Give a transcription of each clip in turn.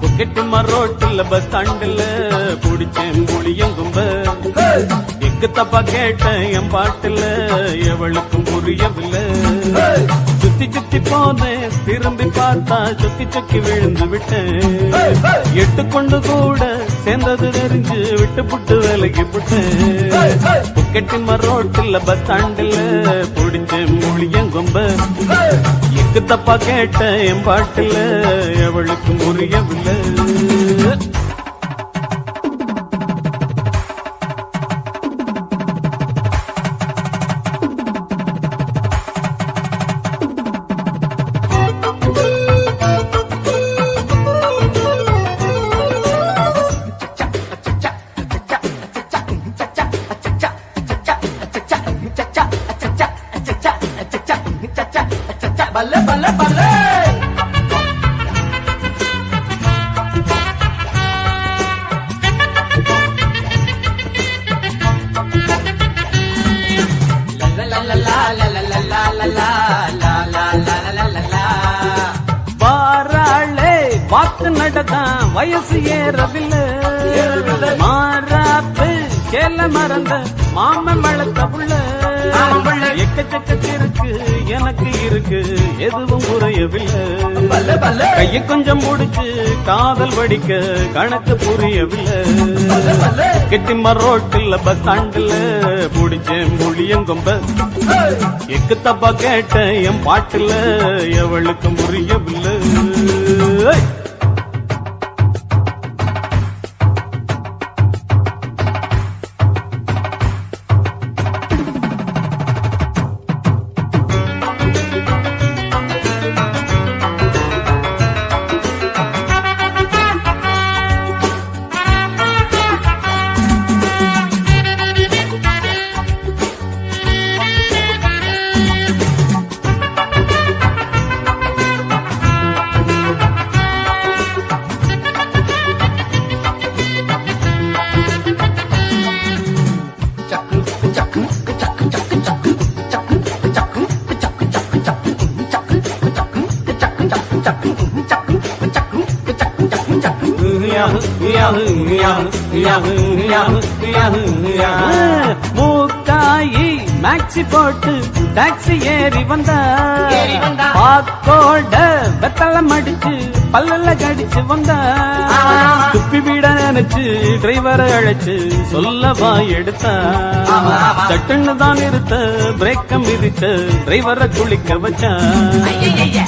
புக்கெட்டுமா ரோட்டுல bus ஸ்டாண்டுல புடிச்சேன் புளியங்கும்ப egg தப்பா கேட்டேன் என் பாட்டுல எவளுக்கும் புரியவில்லை சுத்தி சுத்தி போனேன் திரும்பி பார்த்தா சொக்கி சொக்கி விழுந்து விட்டேன் எட்டு கொண்டு கூட சேர்ந்தது தெரிஞ்சு விட்டு புட்டு வேலைக்கு புட்டேன் புக்கெட்டுமா ரோட்டுல பஸ் ஸ்டாண்டுல புடிச்சேன் புளியங்கும்ப எக்கு தப்பா கேட்டேன் என் பாட்டுல எவளுக்கும் புரியவில்லை பல்ல பல்ல பல்ல வாராளே வாக்கு நடதான் வயசு ஏறவில்லை மாறாப்பு கேல மறந்த மாமன் வளர்த்த புள்ள எக்கச்சக்கத்திற்கு எனக்கு இருக்கு எதுவும் குறையவில்லை கையை கொஞ்சம் முடிச்சு காதல் வடிக்க கணக்கு புரியவில்லை கெட்டிமா ரோட்டுல பஸ் ஸ்டாண்டுல புடிச்சேன் புளியங்கொம்ப எக்கு தப்பா கேட்ட என் பாட்டுல எவளுக்கும் புரியவில்லை மூக்காயி மேக்ஸி போட்டு டாக்ஸி ஏறி வந்தா பாக்கோட வெத்தளம் அடிச்சு பல்லல கடிச்சு வந்தா துப்பி விட நினைச்சு டிரைவரை அழைச்சு சொல்லவா எடுத்தா சட்டுன்னு தான் இருத்த பிரேக்கம் மிதிச்ச டிரைவரை குளிக்க வச்சா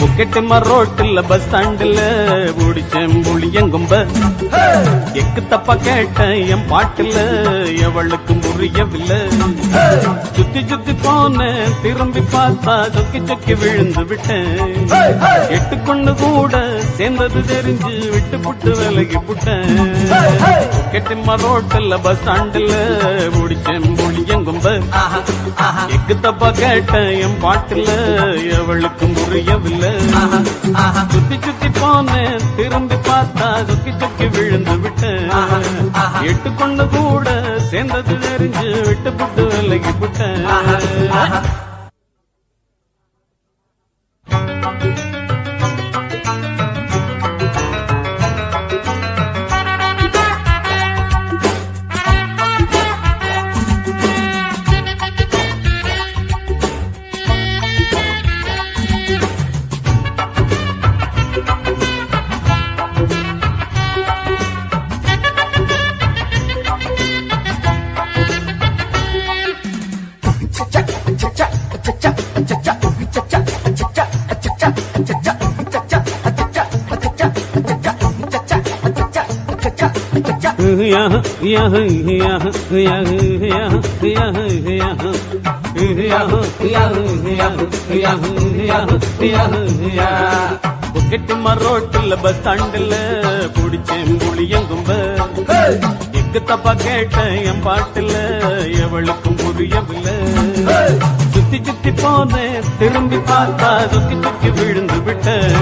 புக்கெட்டுமா ரோட்டுல பஸ் ஸ்டாண்டுல முடிச்சேன் புளியங்கொம்ப எக்கு தப்பா கேட்ட என் பாட்டுல எவளுக்கும் புரியவில்லை சுத்தி சுத்தி போன திரும்பி பார்த்தா சொக்கி சொக்கி விழுந்து விட்டேன் எட்டு கொண்டு கூட சேர்ந்தது தெரிஞ்சு விட்டு புட்டு விலகி புட்டேன் கெட்டிமா ரோட்டுல பஸ் ஸ்டாண்டுல முடிச்சேன் புளியங்கொம்ப எக்கு தப்பா கேட்ட என் பாட்டுல எவளுக்கும் புரியவில்லை சுத்தி சுத்தி போன திரும்பி பார்த்தா சொக்கி சொக்கி விழுந்து விட்டேன் எட்டு கொண்டு கூட சேர்ந்தது தெரிஞ்சு விட்டு புட்டு விலகி புட்டேன் புக்கெட்டுமா ரோட்டுல பஸ் ஸ்டாண்டுல புடிச்சேன் புளியங்கும்ப எக்கு தப்பா கேட்ட என் பாட்டுல எவளுக்கும் புரியவில்லை சுத்தி சுத்தி போனேன் திரும்பி பார்த்தா சொக்கி சொக்கி விழுந்து விட்டேன்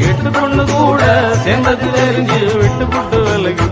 எட்டு பொண்ணு கூட சேர்ந்தது தெரிஞ்சு விட்டு புட்டு விலகி